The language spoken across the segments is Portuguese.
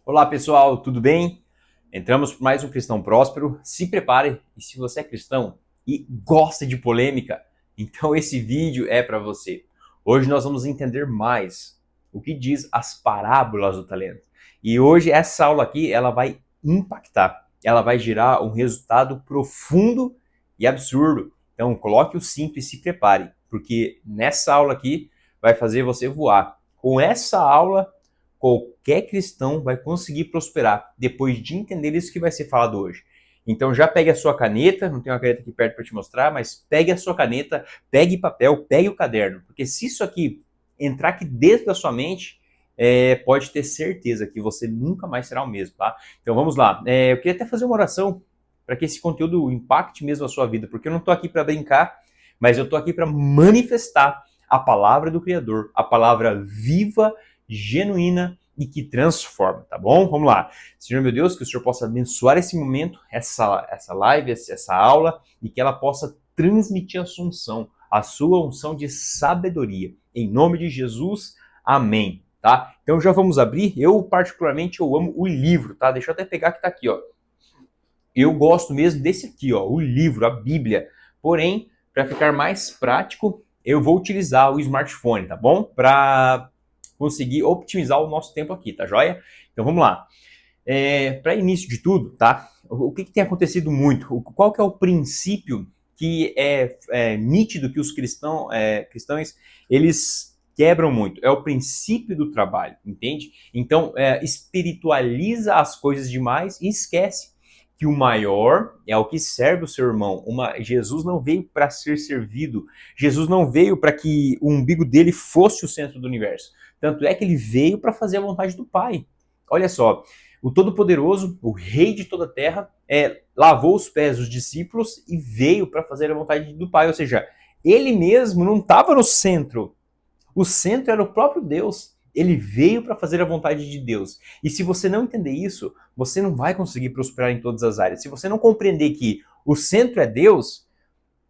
Olá pessoal, tudo bem? Entramos para mais um Cristão Próspero. Se prepare, e se você é cristão e gosta de polêmica, então esse vídeo é para você. Hoje nós vamos entender mais o que diz as parábolas do talento. E hoje essa aula aqui, ela vai impactar, ela vai gerar um resultado profundo e absurdo. Então coloque o cinto e se prepare, porque nessa aula aqui vai fazer você voar. Com essa aula, qualquer cristão vai conseguir prosperar depois de entender isso que vai ser falado hoje. Então já pegue a sua caneta, não tenho uma caneta aqui perto para te mostrar, mas pegue a sua caneta, pegue papel, pegue o caderno, porque se isso aqui entrar aqui dentro da sua mente, pode ter certeza que você nunca mais será o mesmo, tá? Então vamos lá. Eu queria até fazer uma oração para que esse conteúdo impacte mesmo a sua vida, porque eu não estou aqui para brincar, mas eu estou aqui para manifestar a palavra do Criador, a palavra viva, genuína e que transforma, tá bom? Vamos lá. Senhor meu Deus, que o Senhor possa abençoar esse momento, essa live, essa aula, e que ela possa transmitir a sua unção de sabedoria. Em nome de Jesus, amém. Tá? Então já vamos abrir. Eu particularmente amo o livro, tá? Deixa eu até pegar que tá aqui, ó. Eu gosto mesmo desse aqui, ó, o livro, a Bíblia. Porém, para ficar mais prático, eu vou utilizar o smartphone, tá bom? Para conseguir otimizar o nosso tempo aqui, tá joia? Então vamos lá. Para início de tudo, tá? O que tem acontecido muito? Qual que é o princípio que é nítido que os cristãos, eles quebram muito? É o princípio do trabalho, entende? Então, espiritualiza as coisas demais e esquece que o maior é o que serve o seu irmão. Jesus não veio para ser servido. Jesus não veio para que o umbigo dele fosse o centro do universo. Tanto é que ele veio para fazer a vontade do Pai. Olha só, o Todo-Poderoso, o Rei de toda a terra, lavou os pés dos discípulos e veio para fazer a vontade do Pai. Ou seja, ele mesmo não estava no centro. O centro era o próprio Deus. Ele veio para fazer a vontade de Deus. E se você não entender isso, você não vai conseguir prosperar em todas as áreas. Se você não compreender que o centro é Deus,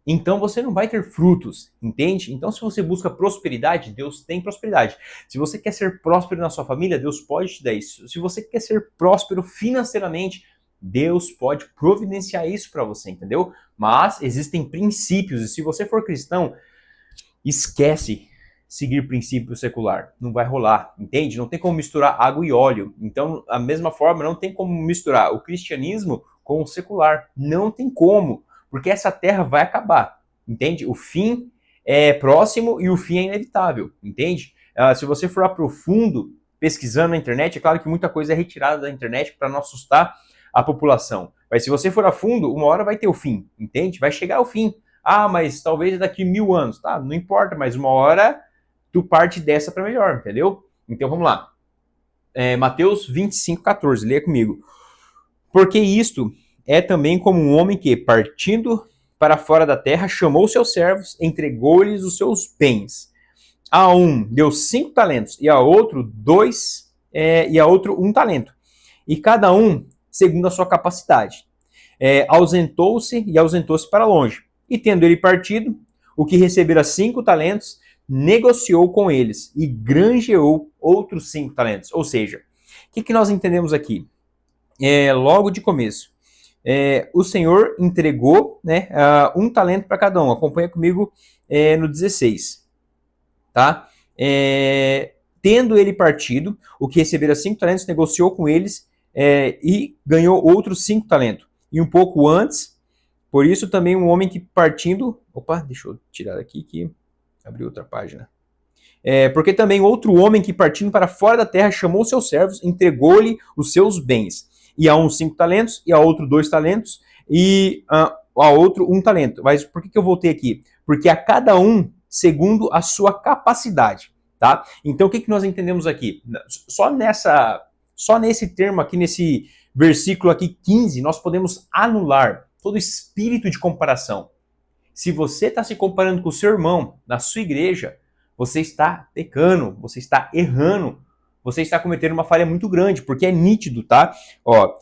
então você não vai ter frutos, entende? Então se você busca prosperidade, Deus tem prosperidade. Se você quer ser próspero na sua família, Deus pode te dar isso. Se você quer ser próspero financeiramente, Deus pode providenciar isso para você, entendeu? Mas existem princípios, e se você for cristão, esquece seguir princípio secular. Não vai rolar, entende? Não tem como misturar água e óleo. Então, da mesma forma, não tem como misturar o cristianismo com o secular. Não tem como, porque essa terra vai acabar, entende? O fim é próximo e o fim é inevitável, entende? Se você for a profundo pesquisando na internet, é claro que muita coisa é retirada da internet para não assustar a população. Mas se você for a fundo, uma hora vai ter o fim, entende? Vai chegar o fim. Ah, mas talvez daqui 1000 anos. Tá, não importa, mas uma hora tu parte dessa para melhor, entendeu? Então vamos lá. Mateus 25:14, leia comigo. Porque isto é também como um homem que, partindo para fora da terra, chamou seus servos, entregou-lhes os seus bens. A um deu 5 talentos, e a outro 2, e a outro 1 talento. E cada um segundo a sua capacidade. Ausentou-se para longe. E tendo ele partido, o que recebera 5 talentos, negociou com eles e granjeou outros 5 talentos. Ou seja, o que nós entendemos aqui? Logo de começo, o Senhor entregou, né, 1 talento para cada um. Acompanha comigo no 16. Tá? Tendo ele partido, o que recebera 5 talentos, negociou com eles e ganhou outros 5 talentos. E um pouco antes, por isso também um homem que partindo... Opa, deixa eu tirar aqui que abriu outra página. Porque também outro homem que partindo para fora da terra chamou seus servos, entregou-lhe os seus bens. E a um 5 talentos, e a outro 2 talentos, e a outro 1 talento. Mas por que eu voltei aqui? Porque a cada um segundo a sua capacidade. Tá? Então o que nós entendemos aqui? Só nesse termo aqui, nesse versículo aqui 15, nós podemos anular todo espírito de comparação. Se você está se comparando com o seu irmão na sua igreja, você está pecando, você está errando, você está cometendo uma falha muito grande, porque é nítido, tá? Ó,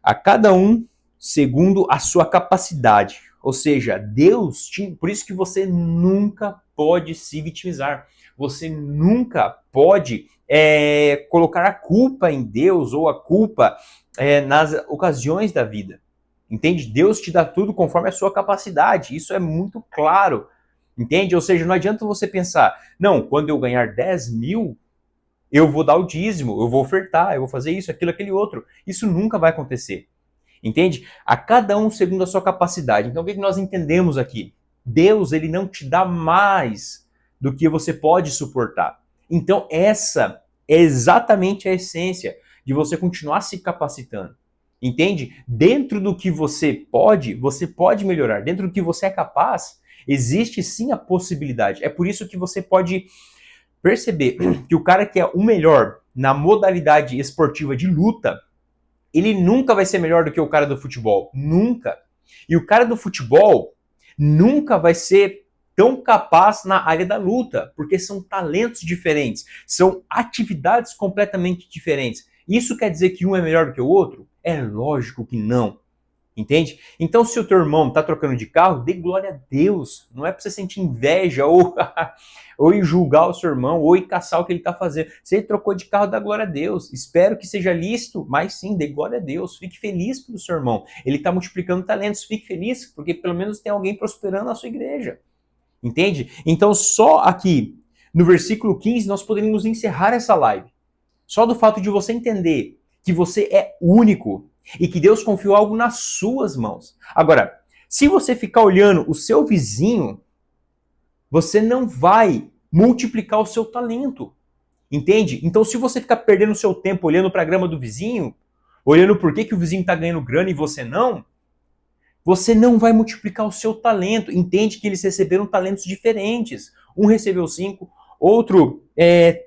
a cada um segundo a sua capacidade. Ou seja, Deus, por isso que você nunca pode se vitimizar. Você nunca pode colocar a culpa em Deus ou a culpa nas ocasiões da vida. Entende? Deus te dá tudo conforme a sua capacidade. Isso é muito claro. Entende? Ou seja, não adianta você pensar, não, quando eu ganhar 10 mil, eu vou dar o dízimo, eu vou ofertar, eu vou fazer isso, aquilo, aquele outro. Isso nunca vai acontecer. Entende? A cada um segundo a sua capacidade. Então o que nós entendemos aqui? Deus, ele não te dá mais do que você pode suportar. Então essa é exatamente a essência de você continuar se capacitando. Entende? Dentro do que você pode melhorar. Dentro do que você é capaz, existe sim a possibilidade. É por isso que você pode perceber que o cara que é o melhor na modalidade esportiva de luta, ele nunca vai ser melhor do que o cara do futebol. Nunca. E o cara do futebol nunca vai ser tão capaz na área da luta, porque são talentos diferentes, são atividades completamente diferentes. Isso quer dizer que um é melhor do que o outro? É lógico que não. Entende? Então, se o teu irmão está trocando de carro, dê glória a Deus. Não é para você sentir inveja ou ir julgar o seu irmão, ou ir caçar o que ele está fazendo. Se ele trocou de carro, dá glória a Deus. Espero que seja lícito, mas sim, dê glória a Deus. Fique feliz pelo seu irmão. Ele está multiplicando talentos. Fique feliz, porque pelo menos tem alguém prosperando na sua igreja. Entende? Então, só aqui, no versículo 15, nós poderíamos encerrar essa live. Só do fato de você entender que você é único, e que Deus confiou algo nas suas mãos. Agora, se você ficar olhando o seu vizinho, você não vai multiplicar o seu talento. Entende? Então, se você ficar perdendo o seu tempo olhando para a grama do vizinho, olhando por que o vizinho está ganhando grana e você não vai multiplicar o seu talento. Entende que eles receberam talentos diferentes. Um recebeu 5, outro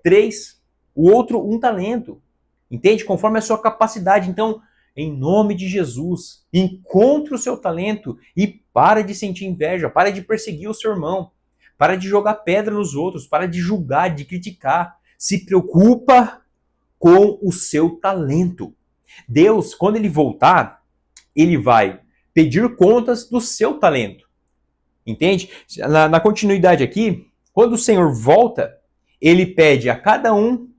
3, o outro 1 talento. Entende? Conforme a sua capacidade. Então, em nome de Jesus, encontre o seu talento e para de sentir inveja, para de perseguir o seu irmão, para de jogar pedra nos outros, para de julgar, de criticar. Se preocupa com o seu talento. Deus, quando ele voltar, ele vai pedir contas do seu talento. Entende? Na continuidade aqui, quando o Senhor volta, ele pede a cada um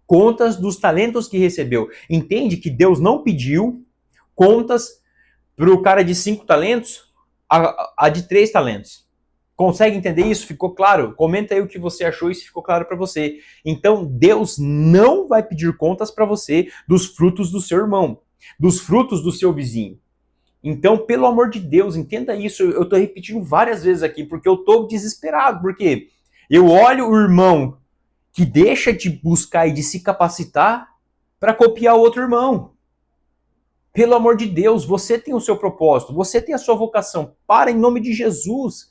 contas dos talentos que recebeu. Entende que Deus não pediu contas para o cara de 5 talentos, a de 3 talentos. Consegue entender isso? Ficou claro? Comenta aí o que você achou e se ficou claro para você. Então, Deus não vai pedir contas para você dos frutos do seu irmão, dos frutos do seu vizinho. Então, pelo amor de Deus, entenda isso. Eu estou repetindo várias vezes aqui, porque eu estou desesperado. Porque eu olho o irmão que deixa de buscar e de se capacitar para copiar o outro irmão. Pelo amor de Deus, você tem o seu propósito, você tem a sua vocação. Para, em nome de Jesus,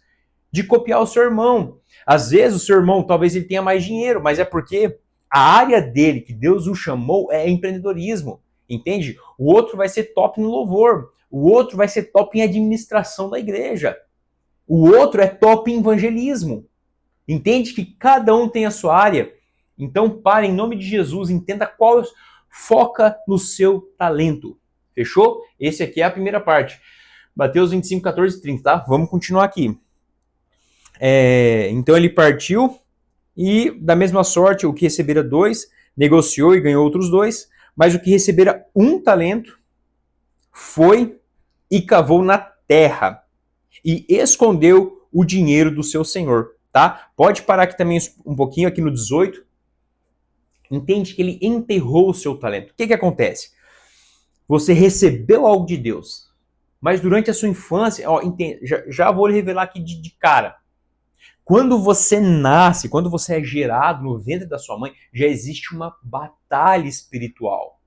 de copiar o seu irmão. Às vezes o seu irmão, talvez ele tenha mais dinheiro, mas é porque a área dele, que Deus o chamou, é empreendedorismo. Entende? O outro vai ser top no louvor. O outro vai ser top em administração da igreja. O outro é top em evangelismo. Entende que cada um tem a sua área? Então, pare, em nome de Jesus, entenda qual foca no seu talento. Fechou? Esse aqui é a primeira parte. Mateus 25, 14 e 30, tá? Vamos continuar aqui. Então ele partiu e, da mesma sorte, o que recebera 2, negociou e ganhou outros 2, mas o que recebera 1 talento foi e cavou na terra e escondeu o dinheiro do seu senhor. Tá? Pode parar aqui também um pouquinho, aqui no 18. Entende que ele enterrou o seu talento. O que acontece? Você recebeu algo de Deus, mas durante a sua infância, já vou lhe revelar aqui de cara. Quando você nasce, quando você é gerado no ventre da sua mãe, já existe uma batalha espiritual.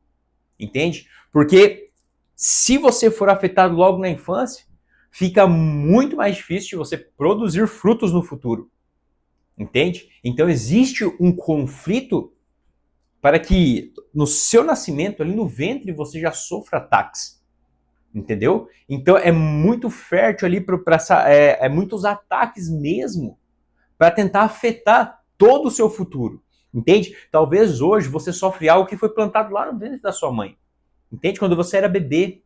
Entende? Porque se você for afetado logo na infância, fica muito mais difícil de você produzir frutos no futuro. Entende? Então existe um conflito para que no seu nascimento, ali no ventre, você já sofra ataques. Entendeu? Então é muito fértil ali para muitos ataques mesmo para tentar afetar todo o seu futuro. Entende? Talvez hoje você sofre algo que foi plantado lá no ventre da sua mãe. Entende? Quando você era bebê,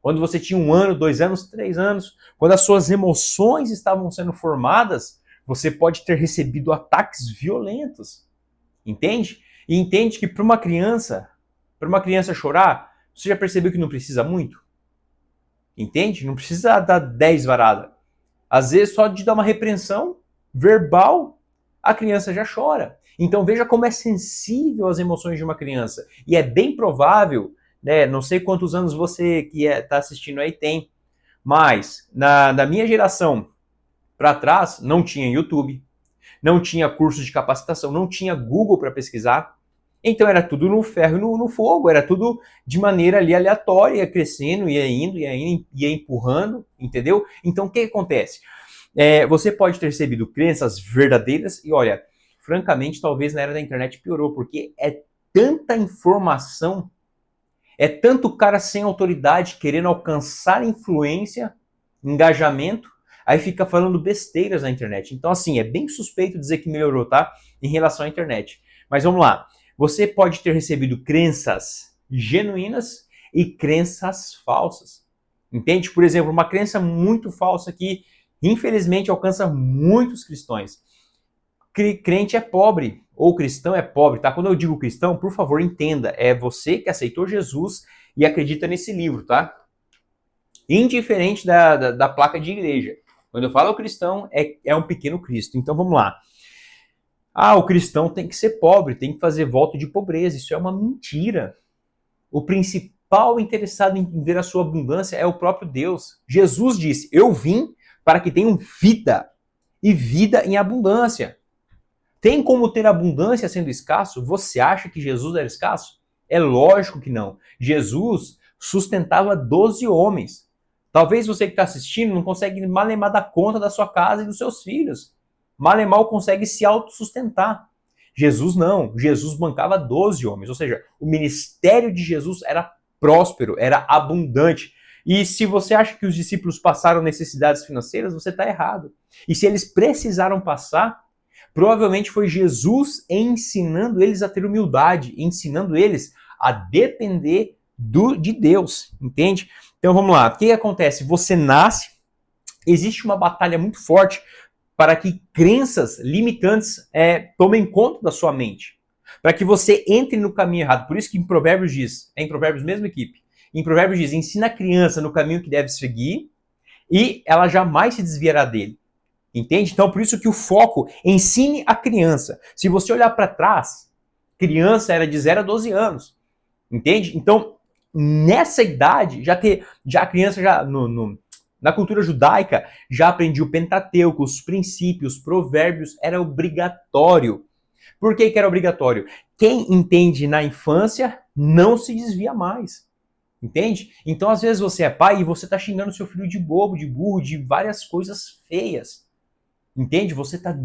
quando você tinha 1 ano, 2 anos, 3 anos, quando as suas emoções estavam sendo formadas, você pode ter recebido ataques violentos. Entende? E entende que para uma criança chorar, você já percebeu que não precisa muito? Entende? Não precisa dar 10 varadas. Às vezes, só de dar uma repreensão verbal, a criança já chora. Então veja como é sensível às emoções de uma criança. E é bem provável, né, não sei quantos anos você que está assistindo aí tem, mas na minha geração para trás não tinha YouTube, não tinha cursos de capacitação, não tinha Google para pesquisar. Então era tudo no ferro e no fogo, era tudo de maneira ali aleatória, ia crescendo, ia indo, ia empurrando, entendeu? Então o que acontece? Você pode ter recebido crenças verdadeiras e olha, francamente, talvez na era da internet piorou, porque é tanta informação, é tanto cara sem autoridade querendo alcançar influência, engajamento, aí fica falando besteiras na internet. Então, assim, é bem suspeito dizer que melhorou, tá? Em relação à internet. Mas vamos lá. Você pode ter recebido crenças genuínas e crenças falsas. Entende? Por exemplo, uma crença muito falsa que, infelizmente, alcança muitos cristãos. Crente é pobre, ou cristão é pobre, tá? Quando eu digo cristão, por favor, entenda, é você que aceitou Jesus e acredita nesse livro, tá? Indiferente da placa de igreja. Quando eu falo cristão, é um pequeno Cristo. Então vamos lá. Ah, o cristão tem que ser pobre, tem que fazer voto de pobreza. Isso é uma mentira. O principal interessado em ver a sua abundância é o próprio Deus. Jesus disse: eu vim para que tenham vida, e vida em abundância. Tem como ter abundância sendo escasso? Você acha que Jesus era escasso? É lógico que não. Jesus sustentava 12 homens. Talvez você que está assistindo não consegue malemar dar conta da sua casa e dos seus filhos. Malemar consegue se autossustentar. Jesus não. Jesus bancava 12 homens. Ou seja, o ministério de Jesus era próspero, era abundante. E se você acha que os discípulos passaram necessidades financeiras, você está errado. E se eles precisaram passar, provavelmente foi Jesus ensinando eles a ter humildade, ensinando eles a depender de Deus, entende? Então vamos lá, o que acontece? Você nasce, existe uma batalha muito forte para que crenças limitantes tomem conta da sua mente, para que você entre no caminho errado. Por isso que em Provérbios diz, em Provérbios mesma equipe, em Provérbios diz, ensina a criança no caminho que deve seguir e ela jamais se desviará dele. Entende? Então, por isso que o foco, ensine a criança. Se você olhar para trás, criança era de 0 a 12 anos. Entende? Então, nessa idade, já a criança, na cultura judaica, já aprendia o Pentateuco, os princípios, provérbios, era obrigatório. Por que era obrigatório? Quem entende na infância não se desvia mais. Entende? Então, às vezes, você é pai e você está xingando seu filho de bobo, de burro, de várias coisas feias. Entende? Você está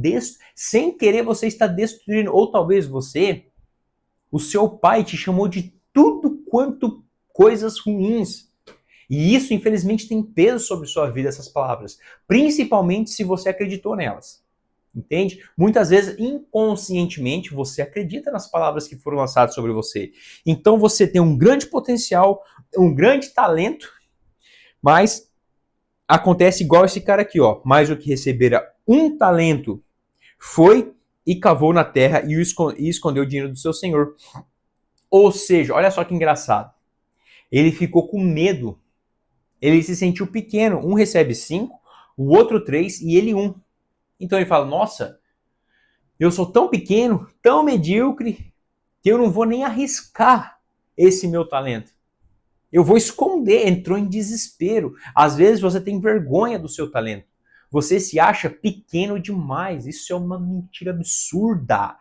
sem querer você está destruindo, ou talvez o seu pai te chamou de tudo quanto coisas ruins. E isso, infelizmente, tem peso sobre sua vida, essas palavras. Principalmente se você acreditou nelas. Entende? Muitas vezes, inconscientemente, você acredita nas palavras que foram lançadas sobre você. Então você tem um grande potencial, um grande talento, mas acontece igual esse cara aqui, ó. Mais do que recebera um talento, foi e cavou na terra e escondeu o dinheiro do seu senhor. Ou seja, olha só que engraçado. Ele ficou com medo. Ele se sentiu pequeno. Um recebe 5, o outro 3 e ele 1. Então ele fala, nossa, eu sou tão pequeno, tão medíocre, que eu não vou nem arriscar esse meu talento. Eu vou esconder. Entrou em desespero. Às vezes você tem vergonha do seu talento. Você se acha pequeno demais. Isso é uma mentira absurda.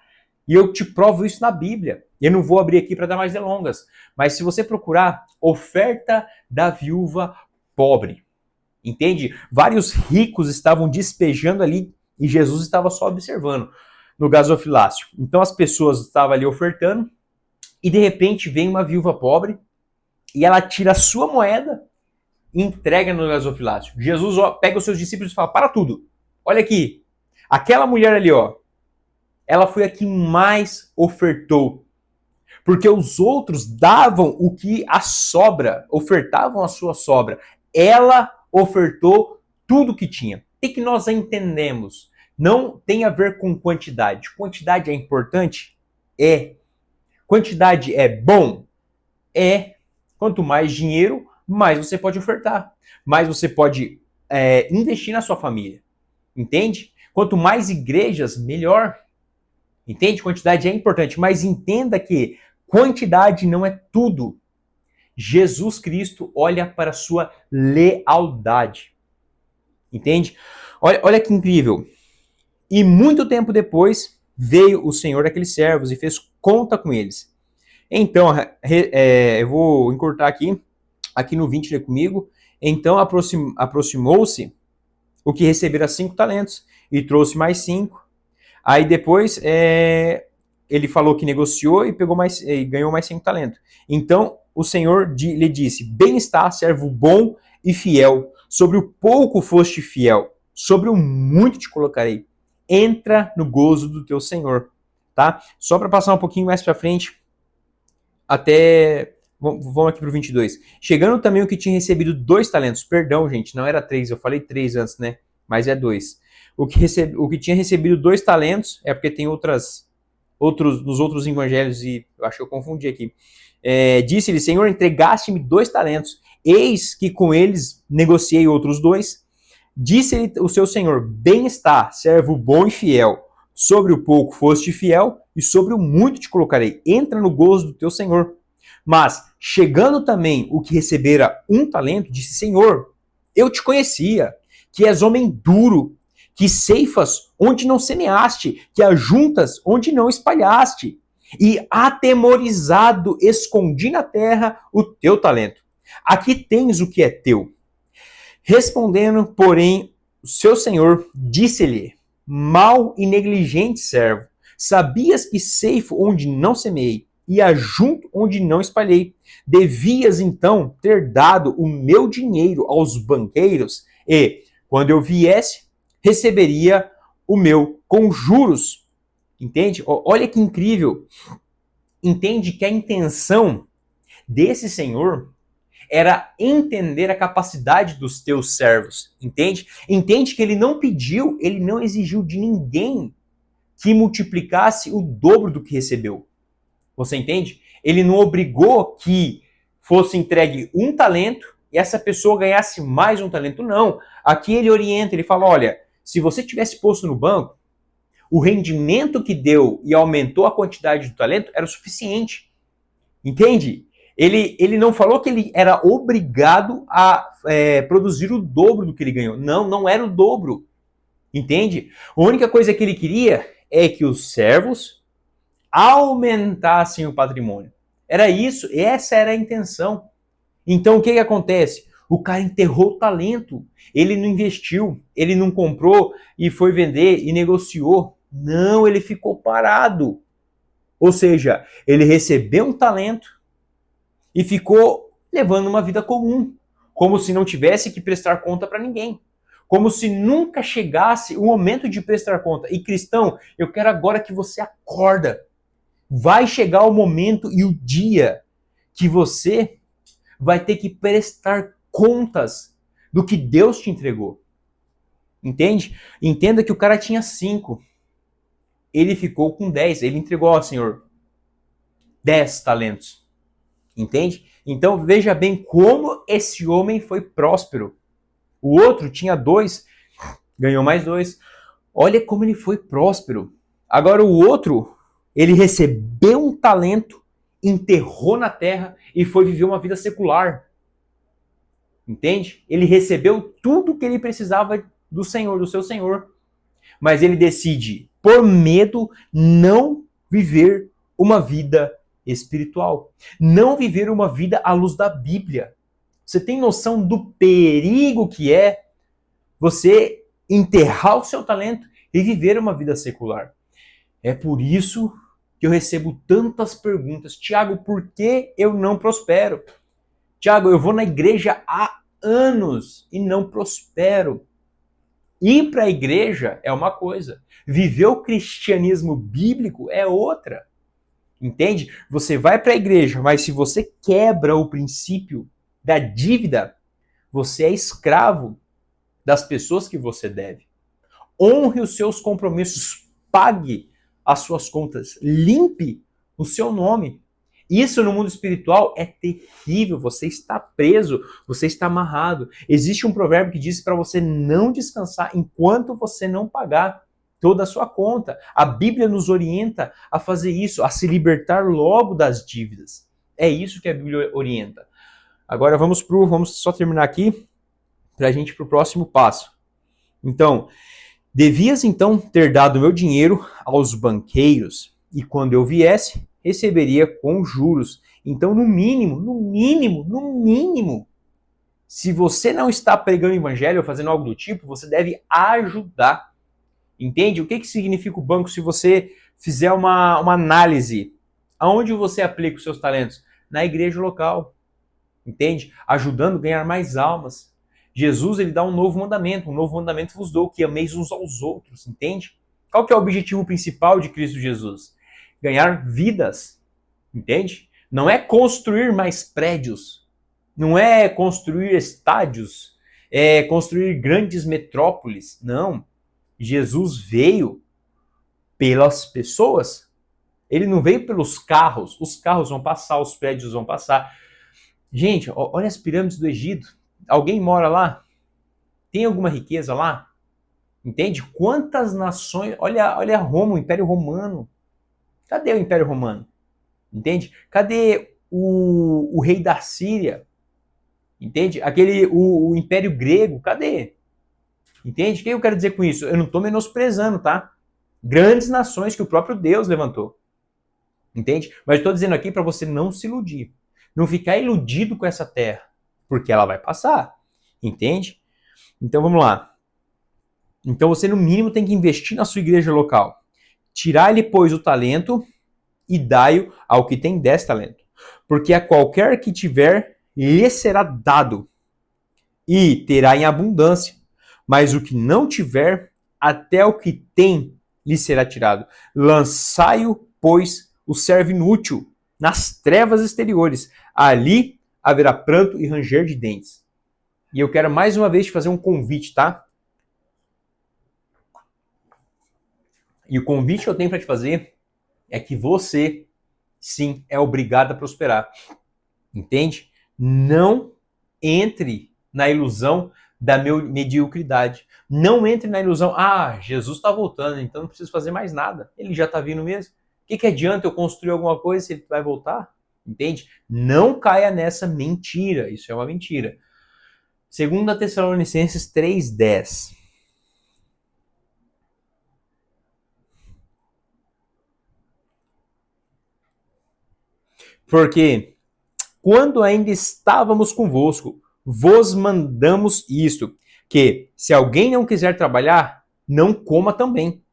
E eu te provo isso na Bíblia. Eu não vou abrir aqui para dar mais delongas. Mas se você procurar oferta da viúva pobre, entende? Vários ricos estavam despejando ali e Jesus estava só observando no gasofilácio. Então as pessoas estavam ali ofertando e de repente vem uma viúva pobre e ela tira a sua moeda e entrega no gasofilácio. Jesus pega os seus discípulos e fala, para tudo. Olha aqui, aquela mulher ali, ó, ela foi a que mais ofertou. Porque os outros davam o que a sobra, ofertavam a sua sobra. Ela ofertou tudo que tinha. O que nós entendemos? Não tem a ver com quantidade. Quantidade é importante? É. Quantidade é bom? É. Quanto mais dinheiro, mais você pode ofertar. Mais você pode investir na sua família. Entende? Quanto mais igrejas, melhor. Entende? Quantidade é importante, mas entenda que quantidade não é tudo. Jesus Cristo olha para a sua lealdade. Entende? Olha que incrível. E muito tempo depois veio o senhor daqueles servos e fez conta com eles. Então, eu vou encurtar aqui no 20, lê comigo. Então aproximou-se o que recebera 5 talentos e trouxe mais 5. Aí depois ele falou que negociou e ganhou mais 5 talentos. Então o senhor lhe disse: bem está, servo bom e fiel. Sobre o pouco foste fiel, sobre o muito te colocarei. Entra no gozo do teu senhor. Tá? Só para passar um pouquinho mais para frente, até... Vamos aqui para o 22. Chegando também o que tinha recebido 2 talentos. Perdão, gente, não era 3, eu falei 3 antes, né? Mas é 2. O que tinha recebido 2 talentos, é porque tem nos outros evangelhos, e eu acho que eu confundi aqui. Disse-lhe: Senhor, entregaste-me 2 talentos. Eis que com eles negociei outros 2. Disse-lhe o seu senhor: bem está, servo bom e fiel. Sobre o pouco foste fiel, e sobre o muito te colocarei. Entra no gozo do teu senhor. Mas, chegando também o que recebera 1 talento, disse: Senhor, eu te conhecia, que és homem duro, que ceifas onde não semeaste, que ajuntas onde não espalhaste. E atemorizado escondi na terra o teu talento. Aqui tens o que é teu. Respondendo, porém, o seu senhor disse-lhe: mau e negligente servo, sabias que ceifo onde não semeei e ajunto onde não espalhei. Devias então ter dado o meu dinheiro aos banqueiros e, quando eu viesse, receberia o meu com juros. Entende? Olha que incrível. Entende que a intenção desse senhor era entender a capacidade dos teus servos, entende? Entende que ele não pediu, ele não exigiu de ninguém que multiplicasse o dobro do que recebeu. Você entende? Ele não obrigou que fosse entregue 1 talento e essa pessoa ganhasse mais 1 talento, não. Aqui ele orienta, ele fala: olha, se você tivesse posto no banco, o rendimento que deu e aumentou a quantidade do talento era o suficiente. Entende? Ele não falou que ele era obrigado a produzir o dobro do que ele ganhou. Não, não era o dobro. Entende? A única coisa que ele queria é que os servos aumentassem o patrimônio. Era isso, essa era a intenção. Então o que acontece? O cara enterrou o talento. Ele não investiu, ele não comprou e foi vender e negociou. Não, ele ficou parado. Ou seja, ele recebeu um talento e ficou levando uma vida comum, como se não tivesse que prestar conta para ninguém, como se nunca chegasse o momento de prestar conta. E cristão, eu quero agora que você acorda. Vai chegar o momento e o dia que você vai ter que prestar contas do que Deus te entregou. Entende? Entenda que o cara tinha 5. Ele ficou com 10. Ele entregou ao Senhor 10 talentos. Entende? Então veja bem como esse homem foi próspero. O outro tinha 2, ganhou mais 2. Olha como ele foi próspero. Agora o outro, ele recebeu um talento, enterrou na terra e foi viver uma vida secular. Entende? Ele recebeu tudo que ele precisava do Senhor, do seu Senhor. Mas ele decide, por medo, não viver uma vida espiritual. Não viver uma vida à luz da Bíblia. Você tem noção do perigo que é você enterrar o seu talento e viver uma vida secular? É por isso que eu recebo tantas perguntas. Tiago, por que eu não prospero? Tiago, eu vou na igreja há anos e não prospero. Ir para a igreja é uma coisa. Viver o cristianismo bíblico é outra. Entende? Você vai para a igreja, mas se você quebra o princípio da dívida, você é escravo das pessoas que você deve. Honre os seus compromissos, pague as suas contas, limpe o seu nome. Isso no mundo espiritual é terrível. Você está preso, você está amarrado. Existe um provérbio que diz para você não descansar enquanto você não pagar toda a sua conta. A Bíblia nos orienta a fazer isso, a se libertar logo das dívidas. É isso que a Bíblia orienta. Agora vamos só terminar aqui para a gente ir para o próximo passo. Então, devias então ter dado meu dinheiro aos banqueiros, e quando eu viesse, receberia com juros. Então, no mínimo, se você não está pregando o evangelho ou fazendo algo do tipo, você deve ajudar. Entende? O que significa o banco se você fizer uma análise? Aonde você aplica os seus talentos? Na igreja local. Entende? Ajudando a ganhar mais almas. Jesus, ele dá um novo mandamento vos dou, que ameis uns aos outros, entende? Qual que é o objetivo principal de Cristo Jesus? Ganhar vidas, entende? Não é construir mais prédios, não é construir estádios, é construir grandes metrópoles, não. Jesus veio pelas pessoas, ele não veio pelos carros, os carros vão passar, os prédios vão passar. Gente, olha as pirâmides do Egito. Alguém mora lá? Tem alguma riqueza lá? Entende? Quantas nações... Olha Roma, o Império Romano. Cadê o Império Romano? Entende? Cadê o rei da Síria? Entende? O Império Grego, cadê? Entende? O que eu quero dizer com isso? Eu não estou menosprezando, tá? Grandes nações que o próprio Deus levantou. Entende? Mas estou dizendo aqui para você não se iludir. Não ficar iludido com essa terra. Porque ela vai passar. Entende? Então vamos lá. Então você no mínimo tem que investir na sua igreja local. Tirar-lhe, pois, o talento e dai-o ao que tem 10 talentos. Porque a qualquer que tiver, lhe será dado. E terá em abundância. Mas o que não tiver, até o que tem lhe será tirado. Lançai-o, pois, o servo inútil nas trevas exteriores. Ali haverá pranto e ranger de dentes. E eu quero mais uma vez te fazer um convite, tá? E o convite que eu tenho para te fazer é que você, sim, é obrigado a prosperar. Entende? Não entre na ilusão da mediocridade. Não entre na ilusão, Jesus está voltando, então não preciso fazer mais nada. Ele já está vindo mesmo. O que adianta eu construir alguma coisa se ele vai voltar? Entende? Não caia nessa mentira. Isso é uma mentira. 2 Tessalonicenses 3:10. Porque quando ainda estávamos convosco, vos mandamos isto, que se alguém não quiser trabalhar, não coma também.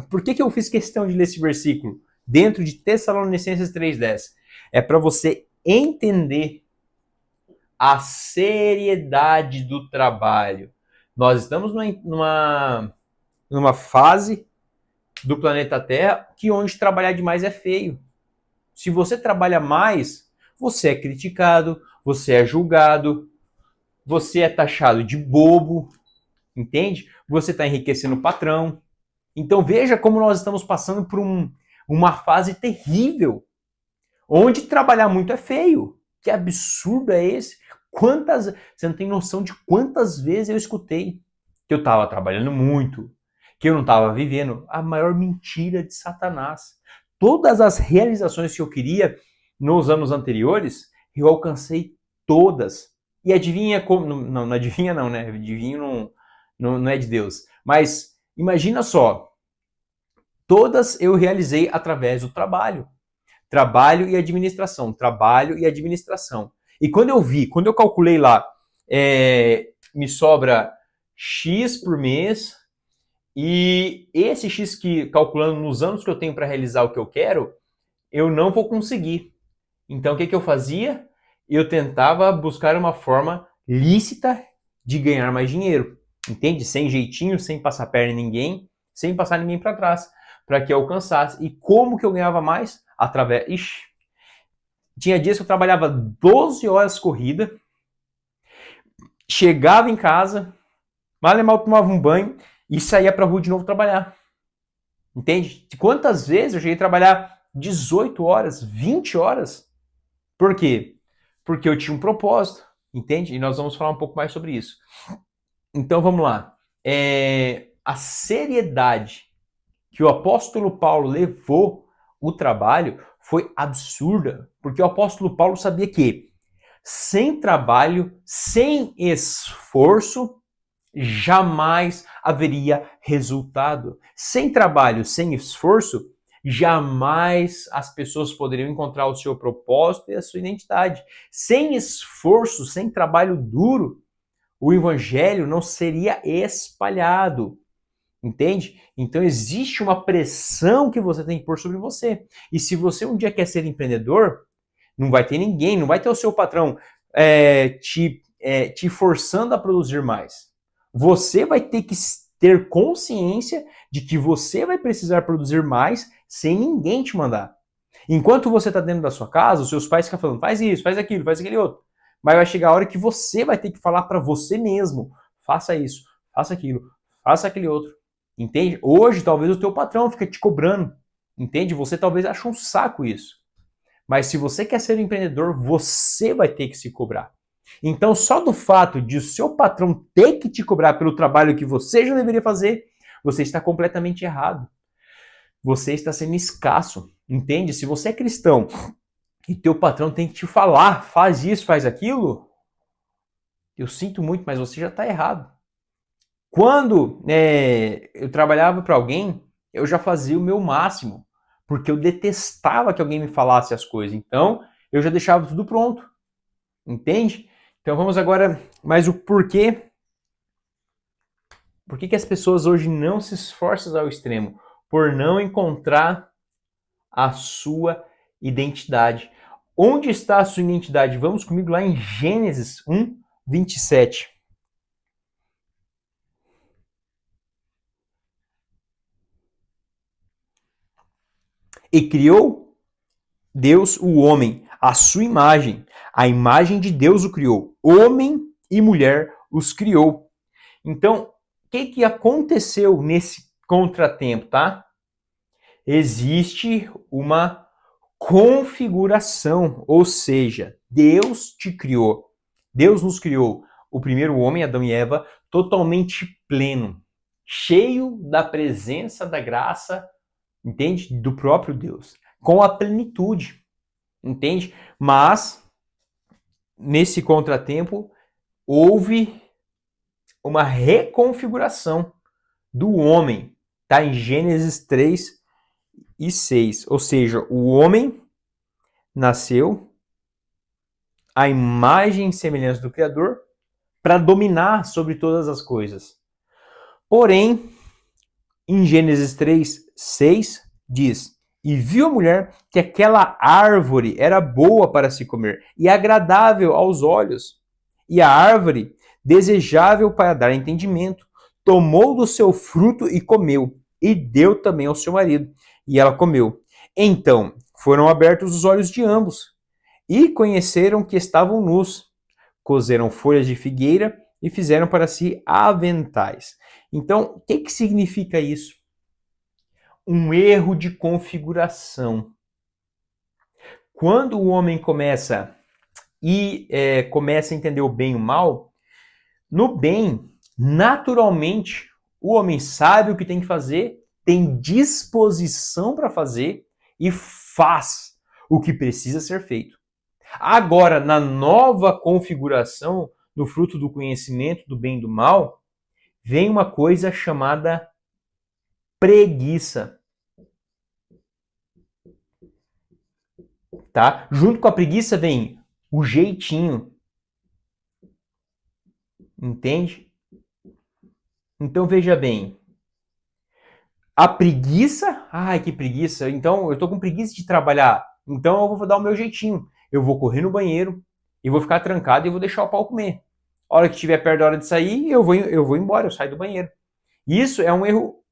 Por que eu fiz questão de ler esse versículo dentro de Tessalonicenses 3:10? É para você entender a seriedade do trabalho. Nós estamos numa fase do planeta Terra que onde trabalhar demais é feio. Se você trabalha mais, você é criticado, você é julgado, você é taxado de bobo, entende? Você está enriquecendo o patrão. Então veja como nós estamos passando por uma fase terrível, onde trabalhar muito é feio. Que absurdo é esse? Você não tem noção de quantas vezes eu escutei que eu estava trabalhando muito, que eu não estava vivendo. A maior mentira de Satanás. Todas as realizações que eu queria nos anos anteriores, eu alcancei todas. E adivinha como... Não adivinha não, né? Adivinho não é de Deus. Mas imagina só, todas eu realizei através do trabalho. Trabalho e administração, trabalho e administração. E quando eu calculei lá, me sobra X por mês, e esse X que, calculando nos anos que eu tenho para realizar o que eu quero, eu não vou conseguir. Então o que eu fazia? Eu tentava buscar uma forma lícita de ganhar mais dinheiro. Entende? Sem jeitinho, sem passar perna em ninguém, sem passar ninguém para trás, para que eu alcançasse. E como que eu ganhava mais? Tinha dias que eu trabalhava 12 horas corrida, chegava em casa, mal e mal tomava um banho e saía pra rua de novo trabalhar. Entende? Quantas vezes eu cheguei a trabalhar 18 horas, 20 horas. Por quê? Porque eu tinha um propósito, entende? E nós vamos falar um pouco mais sobre isso. Então vamos lá. A seriedade que o apóstolo Paulo levou o trabalho foi absurda, porque o apóstolo Paulo sabia que sem trabalho, sem esforço, jamais haveria resultado. Sem trabalho, sem esforço, jamais as pessoas poderiam encontrar o seu propósito e a sua identidade. Sem esforço, sem trabalho duro, o evangelho não seria espalhado. Entende? Então existe uma pressão que você tem que pôr sobre você. E se você um dia quer ser empreendedor, não vai ter ninguém, não vai ter o seu patrão te forçando a produzir mais. Você vai ter que ter consciência de que você vai precisar produzir mais sem ninguém te mandar. Enquanto você está dentro da sua casa, os seus pais ficam falando, faz isso, faz aquele outro. Mas vai chegar a hora que você vai ter que falar para você mesmo, faça isso, faça aquilo, faça aquele outro. Entende? Hoje, talvez o teu patrão fique te cobrando. Entende? Você talvez ache um saco isso. Mas se você quer ser um empreendedor, você vai ter que se cobrar. Então, só do fato de o seu patrão ter que te cobrar pelo trabalho que você já deveria fazer, você está completamente errado. Você está sendo escasso. Entende? Se você é cristão e teu patrão tem que te falar, faz isso, faz aquilo, eu sinto muito, mas você já está errado. Quando eu trabalhava para alguém, eu já fazia o meu máximo, porque eu detestava que alguém me falasse as coisas. Então, eu já deixava tudo pronto. Entende? Então, vamos agora mais o porquê. Por que as pessoas hoje não se esforçam ao extremo? Por não encontrar a sua identidade. Onde está a sua identidade? Vamos comigo lá em Gênesis 1, 27. E criou Deus o homem, a sua imagem. A imagem de Deus o criou. Homem e mulher os criou. Então, o que aconteceu nesse contratempo, tá? Existe uma configuração, ou seja, Deus te criou. Deus nos criou, o primeiro homem, Adão e Eva, totalmente pleno, cheio da presença, da graça, entende? Do próprio Deus, com a plenitude, entende? Mas, nesse contratempo, houve uma reconfiguração do homem, tá? Em Gênesis 3 e 6, ou seja, o homem nasceu à imagem e semelhança do Criador para dominar sobre todas as coisas. Porém, em Gênesis 3, 6, diz: E viu a mulher que aquela árvore era boa para se comer e agradável aos olhos, e a árvore desejável para dar entendimento. Tomou do seu fruto e comeu, e deu também ao seu marido, e ela comeu. Então foram abertos os olhos de ambos, e conheceram que estavam nus. Cozeram folhas de figueira e fizeram para si aventais. Então, o que significa isso? Um erro de configuração. Quando o homem começa a entender o bem e o mal, no bem, naturalmente, o homem sabe o que tem que fazer, tem disposição para fazer e faz o que precisa ser feito. Agora, na nova configuração, no fruto do conhecimento do bem e do mal, vem uma coisa chamada preguiça. Tá? Junto com a preguiça vem o jeitinho. Entende? Então veja bem. A preguiça, ai que preguiça, então eu tô com preguiça de trabalhar, então eu vou dar o meu jeitinho. Eu vou correr no banheiro e vou ficar trancado e vou deixar o pau comer. A hora que estiver perto da hora de sair, eu vou embora, eu saio do banheiro. Isso é um erro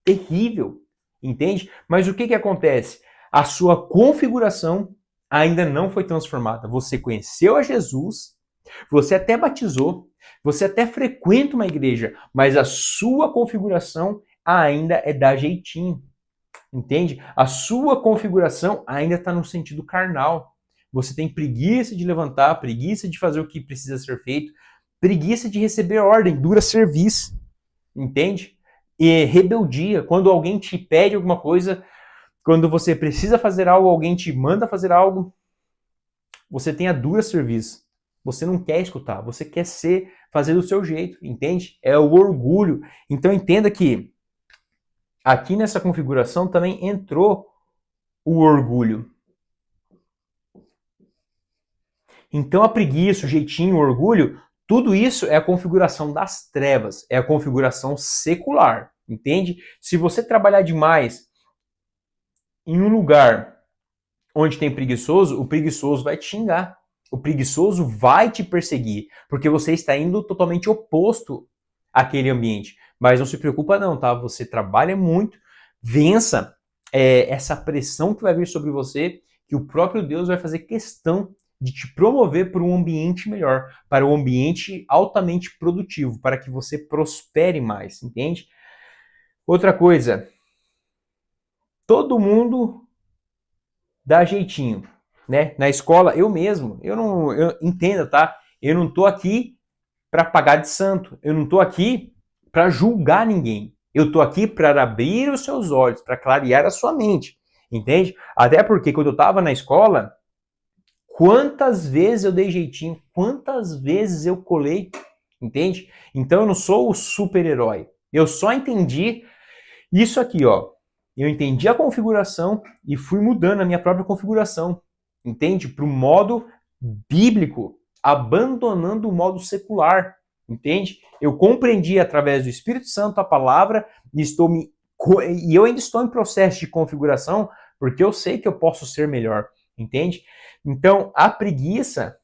terrível, entende? Mas o que acontece? A sua configuração ainda não foi transformada. Você conheceu a Jesus, você até batizou, você até frequenta uma igreja, mas a sua configuração ainda é dar jeitinho. Entende? A sua configuração ainda está no sentido carnal. Você tem preguiça de levantar, preguiça de fazer o que precisa ser feito, preguiça de receber ordem, dura serviço. Entende? E rebeldia, quando alguém te pede alguma coisa, quando você precisa fazer algo, alguém te manda fazer algo, você tem a dura serviço. Você não quer escutar, você quer fazer do seu jeito, entende? É o orgulho. Então entenda que aqui nessa configuração também entrou o orgulho. Então a preguiça, o jeitinho, o orgulho, tudo isso é a configuração das trevas, é a configuração secular, entende? Se você trabalhar demais em um lugar onde tem preguiçoso, o preguiçoso vai te xingar. O preguiçoso vai te perseguir, porque você está indo totalmente oposto àquele ambiente. Mas não se preocupa não, tá? Você trabalha muito, vença essa pressão que vai vir sobre você, que o próprio Deus vai fazer questão de te promover para um ambiente melhor, para um ambiente altamente produtivo, para que você prospere mais, entende? Outra coisa, todo mundo dá jeitinho, né? Na escola, eu mesmo, entenda, tá? Eu não tô aqui para pagar de santo, eu não tô aqui para julgar ninguém. Eu tô aqui para abrir os seus olhos, para clarear a sua mente, entende? Até porque quando eu tava na escola, quantas vezes eu dei jeitinho, quantas vezes eu colei, entende? Então eu não sou o super-herói. Eu só entendi isso aqui, ó. Eu entendi a configuração e fui mudando a minha própria configuração, entende? Para o modo bíblico, abandonando o modo secular, entende? Eu compreendi através do Espírito Santo a palavra e eu ainda estou em processo de configuração porque eu sei que eu posso ser melhor, entende? Então, a preguiça,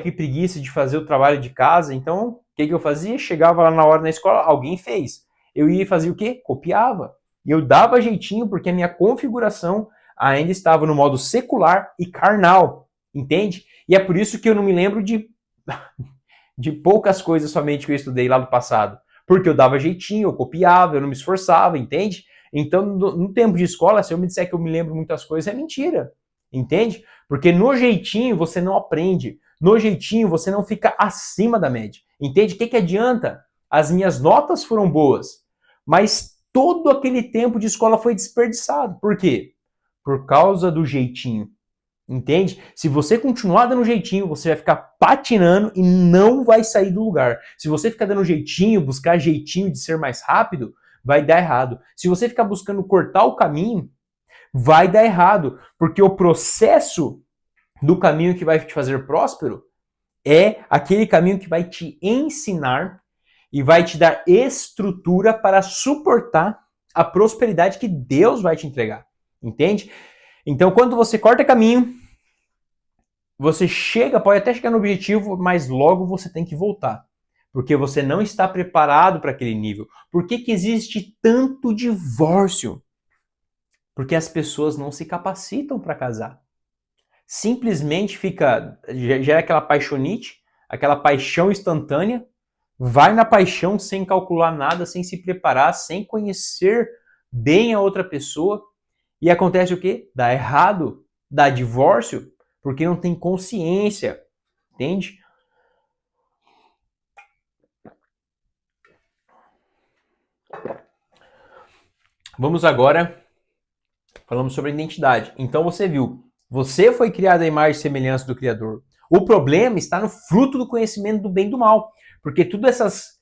que preguiça de fazer o trabalho de casa. Então, o que eu fazia? Chegava lá na hora na escola, alguém fez. Eu ia fazer o quê? Copiava. E eu dava jeitinho porque a minha configuração ainda estava no modo secular e carnal, entende? E é por isso que eu não me lembro de poucas coisas somente que eu estudei lá do passado. Porque eu dava jeitinho, eu copiava, eu não me esforçava, entende? Então, no tempo de escola, se eu me disser que eu me lembro muitas coisas, é mentira, entende? Porque no jeitinho você não aprende, no jeitinho você não fica acima da média, entende? O que adianta? As minhas notas foram boas, mas todo aquele tempo de escola foi desperdiçado. Por quê? Por causa do jeitinho. Entende? Se você continuar dando jeitinho, você vai ficar patinando e não vai sair do lugar. Se você ficar dando jeitinho, buscar jeitinho de ser mais rápido, vai dar errado. Se você ficar buscando cortar o caminho, vai dar errado. Porque o processo do caminho que vai te fazer próspero é aquele caminho que vai te ensinar e vai te dar estrutura para suportar a prosperidade que Deus vai te entregar. Entende? Então, quando você corta caminho, você pode até chegar no objetivo, mas logo você tem que voltar. Porque você não está preparado para aquele nível. Por que existe tanto divórcio? Porque as pessoas não se capacitam para casar. Simplesmente gera aquela paixonite, aquela paixão instantânea, vai na paixão sem calcular nada, sem se preparar, sem conhecer bem a outra pessoa. E acontece o quê? Dá errado, dá divórcio, porque não tem consciência, entende? Vamos agora, falamos sobre a identidade. Então você viu, você foi criado à imagem e semelhança do Criador. O problema está no fruto do conhecimento do bem e do mal, porque tudo esses...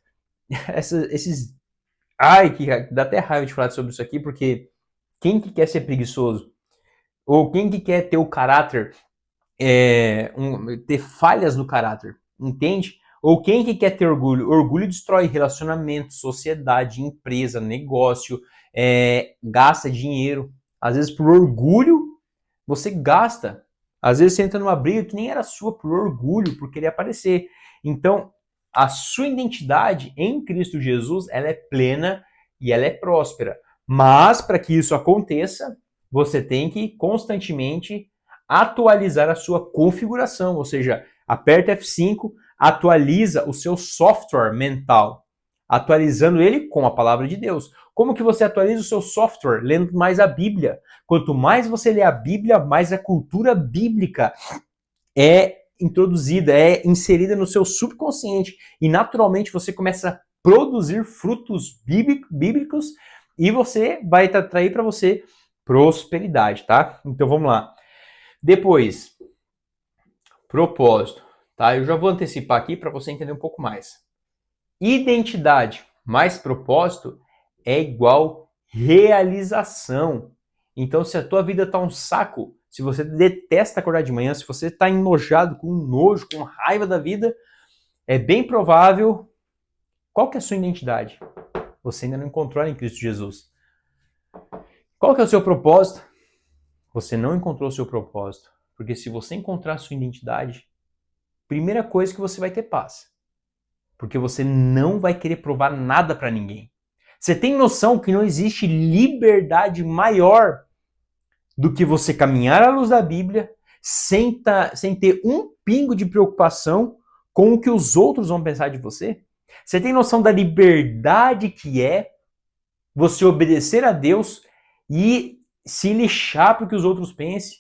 que dá até raiva de falar sobre isso aqui, porque quem que quer ser preguiçoso? Ou quem que quer ter o caráter, ter falhas no caráter, entende? Ou quem que quer ter orgulho? Orgulho destrói relacionamento, sociedade, empresa, negócio, gasta dinheiro. Às vezes por orgulho você gasta. Às vezes você entra numa briga que nem era sua por orgulho, por querer aparecer. Então, a sua identidade em Cristo Jesus, ela é plena e ela é próspera. Mas para que isso aconteça, você tem que constantemente atualizar a sua configuração, ou seja, aperta F5, atualiza o seu software mental, atualizando ele com a palavra de Deus. Como que você atualiza o seu software? Lendo mais a Bíblia. Quanto mais você lê a Bíblia, mais a cultura bíblica é introduzida, é inserida no seu subconsciente. E naturalmente você começa a produzir frutos bíblicos e você vai atrair para você prosperidade, tá? Então vamos lá. Depois, propósito, tá? Eu já vou antecipar aqui para você entender um pouco mais. Identidade mais propósito é igual realização. Então, se a tua vida tá um saco, se você detesta acordar de manhã, se você tá enojado, com nojo, com raiva da vida, é bem provável... Qual que é a sua identidade? Você ainda não encontrou em Cristo Jesus. Qual que é o seu propósito? Você não encontrou o seu propósito. Porque se você encontrar a sua identidade, primeira coisa que você vai ter paz. Porque você não vai querer provar nada para ninguém. Você tem noção que não existe liberdade maior do que você caminhar à luz da Bíblia sem ter um pingo de preocupação com o que os outros vão pensar de você? Você tem noção da liberdade que é você obedecer a Deus e se lixar para o que os outros pensem?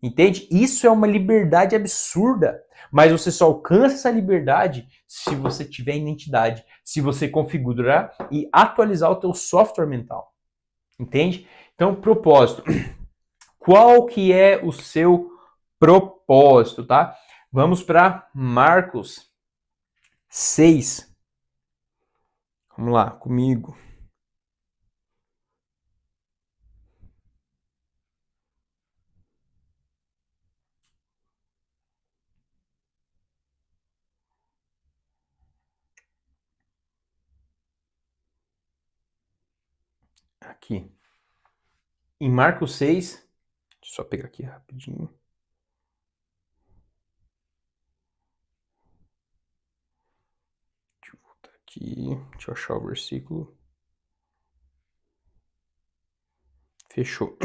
Entende? Isso é uma liberdade absurda. Mas você só alcança essa liberdade se você tiver identidade, se você configurar e atualizar o teu software mental. Entende? Então, propósito. Qual que é o seu propósito, tá? Vamos para Marcos 6. Vamos lá, comigo. Aqui. Em Marcos 6, deixa eu só pegar aqui rapidinho. Deixa eu voltar aqui, deixa eu achar o versículo. Fechou.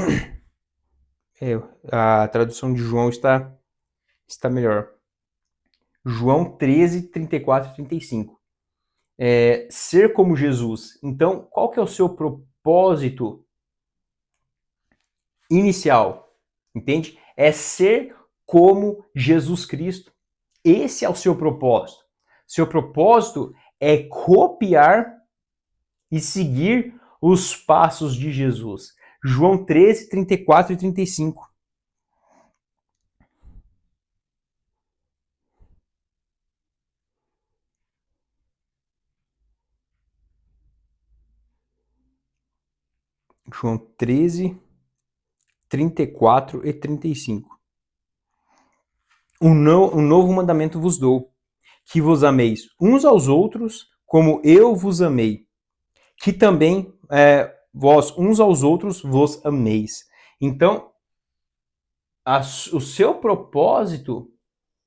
A tradução de João está melhor. João 13, 34 e 35. Ser como Jesus. Então, qual que é o seu propósito inicial? Entende? É ser como Jesus Cristo. Esse é o seu propósito. Seu propósito é copiar e seguir os passos de Jesus. João 13, 34 e 35. João 13, 34 e 35. Um novo mandamento vos dou, que vos ameis uns aos outros, como eu vos amei, que também vós uns aos outros vos ameis. Então, o seu propósito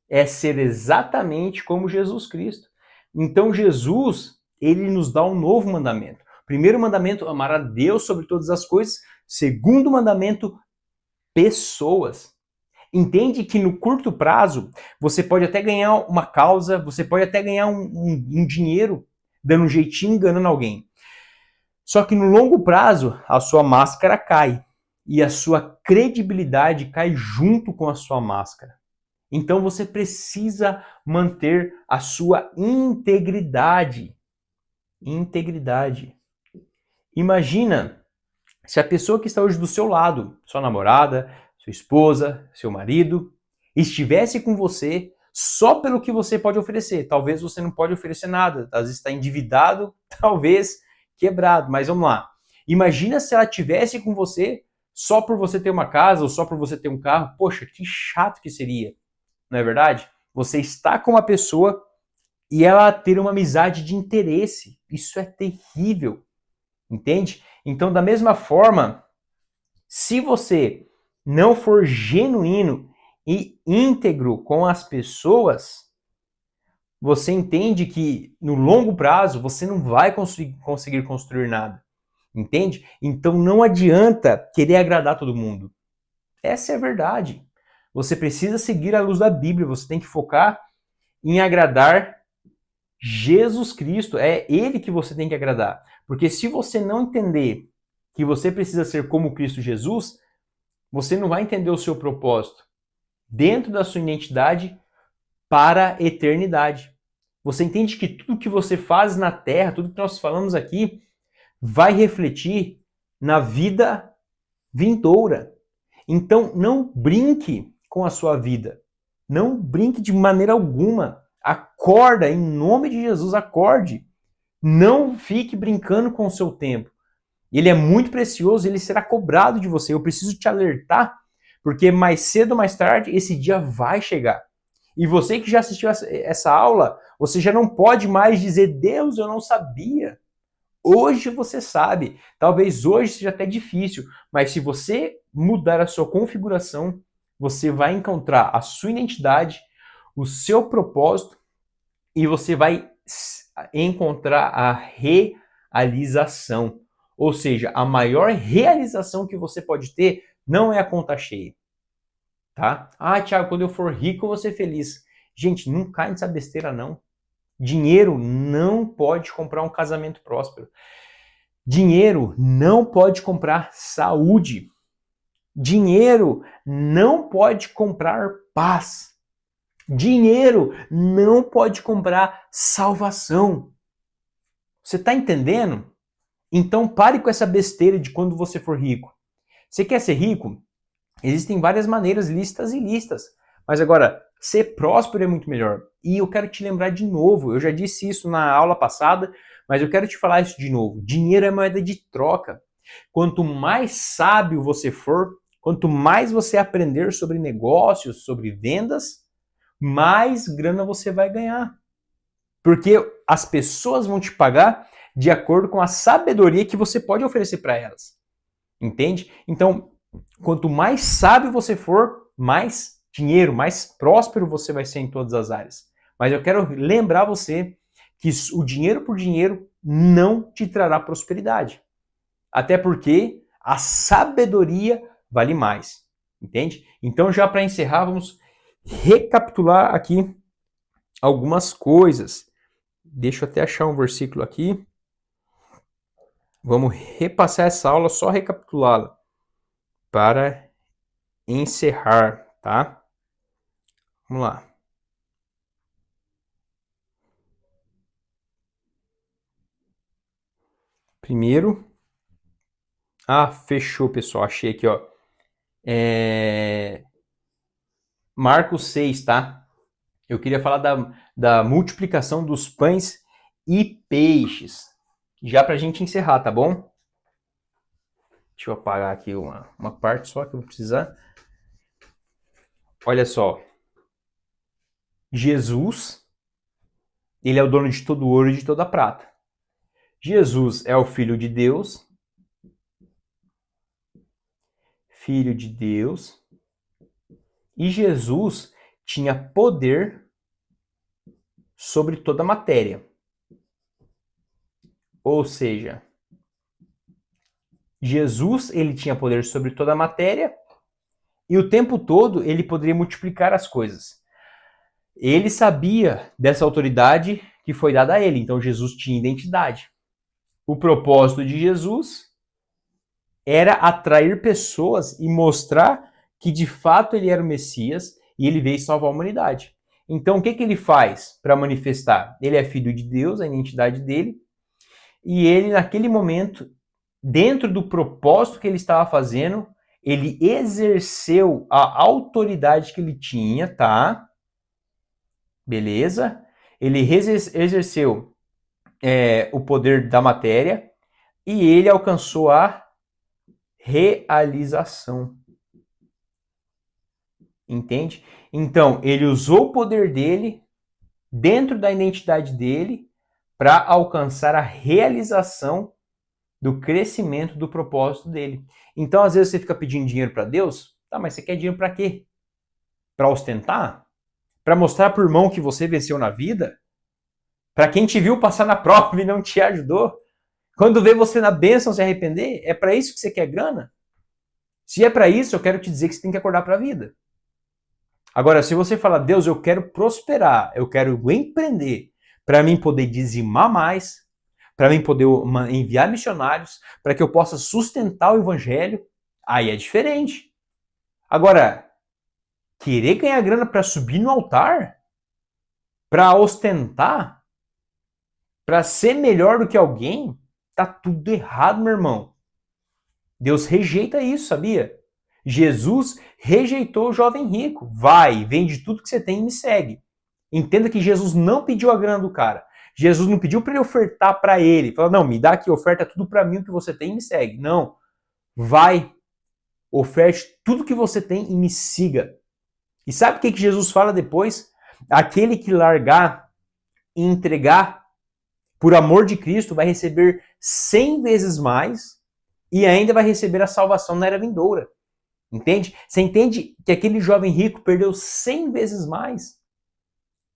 é ser exatamente como Jesus Cristo. Então, Jesus, ele nos dá um novo mandamento. Primeiro mandamento, amar a Deus sobre todas as coisas. Segundo mandamento, pessoas. Entende que no curto prazo, você pode até ganhar uma causa, você pode até ganhar um dinheiro dando um jeitinho, enganando alguém. Só que no longo prazo, a sua máscara cai. E a sua credibilidade cai junto com a sua máscara. Então você precisa manter a sua integridade. Integridade. Imagina se a pessoa que está hoje do seu lado, sua namorada, sua esposa, seu marido, estivesse com você só pelo que você pode oferecer. Talvez você não pode oferecer nada, às vezes está endividado, talvez quebrado, mas vamos lá. Imagina se ela estivesse com você só por você ter uma casa ou só por você ter um carro. Poxa, que chato que seria, não é verdade? Você está com uma pessoa e ela ter uma amizade de interesse. Isso é terrível, entende? Então, da mesma forma, se você não for genuíno e íntegro com as pessoas, você entende que no longo prazo você não vai conseguir construir nada. Entende? Então não adianta querer agradar todo mundo. Essa é a verdade. Você precisa seguir a luz da Bíblia, você tem que focar em agradar Jesus Cristo, é Ele que você tem que agradar. Porque se você não entender que você precisa ser como Cristo Jesus, você não vai entender o seu propósito dentro da sua identidade para a eternidade. Você entende que tudo que você faz na Terra, tudo que nós falamos aqui, vai refletir na vida vindoura. Então, não brinque com a sua vida. Não brinque de maneira alguma. Acorda, em nome de Jesus, acorde. Não fique brincando com o seu tempo. Ele é muito precioso, ele será cobrado de você. Eu preciso te alertar, porque mais cedo ou mais tarde esse dia vai chegar. E você que já assistiu essa aula, você já não pode mais dizer, Deus, eu não sabia. Hoje você sabe. Talvez hoje seja até difícil, mas se você mudar a sua configuração, você vai encontrar a sua identidade, o seu propósito e você vai encontrar a realização. Ou seja, a maior realização que você pode ter não é a conta cheia. Tá? Ah, Thiago, quando eu for rico eu vou ser feliz. Gente, não cai nessa besteira não. Dinheiro não pode comprar um casamento próspero. Dinheiro não pode comprar saúde. Dinheiro não pode comprar paz. Dinheiro não pode comprar salvação. Você está entendendo? Então pare com essa besteira de quando você for rico. Você quer ser rico? Existem várias maneiras lícitas e ilícitas. Mas agora, ser próspero é muito melhor. E eu quero te lembrar de novo, eu já disse isso na aula passada, mas eu quero te falar isso de novo. Dinheiro é moeda de troca. Quanto mais sábio você for, quanto mais você aprender sobre negócios, sobre vendas, mais grana você vai ganhar. Porque as pessoas vão te pagar de acordo com a sabedoria que você pode oferecer para elas. Entende? Então, quanto mais sábio você for, mais dinheiro, mais próspero você vai ser em todas as áreas. Mas eu quero lembrar você que o dinheiro por dinheiro não te trará prosperidade. Até porque a sabedoria vale mais. Entende? Então, já para encerrar, vamos recapitular aqui algumas coisas. Deixa eu até achar um versículo aqui. Vamos repassar essa aula, só recapitulá-la para encerrar, tá? Vamos lá. Primeiro. Ah, fechou, pessoal. Achei aqui, ó. Marcos 6, tá? Eu queria falar da multiplicação dos pães e peixes. Já pra gente encerrar, tá bom? Deixa eu apagar aqui uma parte só que eu vou precisar. Olha só. Jesus, ele é o dono de todo o ouro e de toda a prata. Jesus é o Filho de Deus. Filho de Deus. E Jesus tinha poder sobre toda a matéria. Ou seja, Jesus ele tinha poder sobre toda a matéria e o tempo todo ele poderia multiplicar as coisas. Ele sabia dessa autoridade que foi dada a ele, então Jesus tinha identidade. O propósito de Jesus era atrair pessoas e mostrar que de fato ele era o Messias e ele veio salvar a humanidade. Então o que ele faz para manifestar? Ele é filho de Deus, a identidade dele, e ele naquele momento, dentro do propósito que ele estava fazendo, ele exerceu a autoridade que ele tinha, tá? Beleza? Ele exerceu o poder da matéria e ele alcançou a realização. Entende? Então, ele usou o poder dele dentro da identidade dele para alcançar a realização do crescimento do propósito dele. Então, às vezes você fica pedindo dinheiro para Deus, tá, mas você quer dinheiro para quê? Para ostentar? Para mostrar pro irmão que você venceu na vida? Para quem te viu passar na prova e não te ajudou? Quando vê você na bênção se arrepender, é para isso que você quer grana? Se é para isso, eu quero te dizer que você tem que acordar para a vida. Agora, se você fala, Deus, eu quero prosperar, eu quero empreender, para mim poder dizimar mais, para mim poder enviar missionários, para que eu possa sustentar o evangelho, aí é diferente. Agora, querer ganhar grana para subir no altar, para ostentar, para ser melhor do que alguém, tá tudo errado, meu irmão. Deus rejeita isso, sabia? Jesus rejeitou o jovem rico. Vai, vende tudo que você tem e me segue. Entenda que Jesus não pediu a grana do cara. Jesus não pediu para ele ofertar para ele. Fala, não, me dá aqui, oferta tudo para mim o que você tem e me segue. Não. Vai, oferte tudo que você tem e me siga. E sabe o que Jesus fala depois? Aquele que largar e entregar por amor de Cristo vai receber 100 vezes mais e ainda vai receber a salvação na era vindoura. Entende? Você entende que aquele jovem rico perdeu 100 vezes mais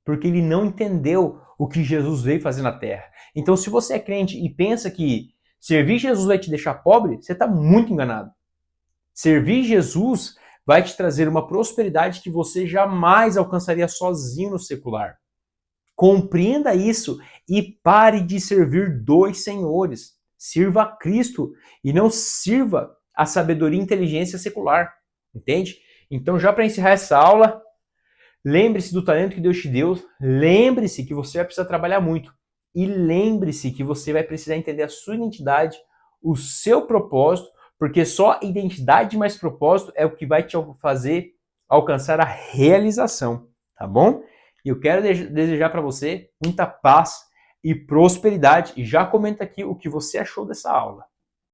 porque ele não entendeu o que Jesus veio fazer na terra. Então, se você é crente e pensa que servir Jesus vai te deixar pobre, você está muito enganado. Servir Jesus vai te trazer uma prosperidade que você jamais alcançaria sozinho no secular. Compreenda isso e pare de servir dois senhores. Sirva a Cristo e não sirva a sabedoria e inteligência secular. Entende? Então, já para encerrar essa aula, lembre-se do talento que Deus te deu, lembre-se que você vai precisar trabalhar muito e lembre-se que você vai precisar entender a sua identidade, o seu propósito, porque só identidade mais propósito é o que vai te fazer alcançar a realização, tá bom? E eu quero desejar para você muita paz e prosperidade e já comenta aqui o que você achou dessa aula.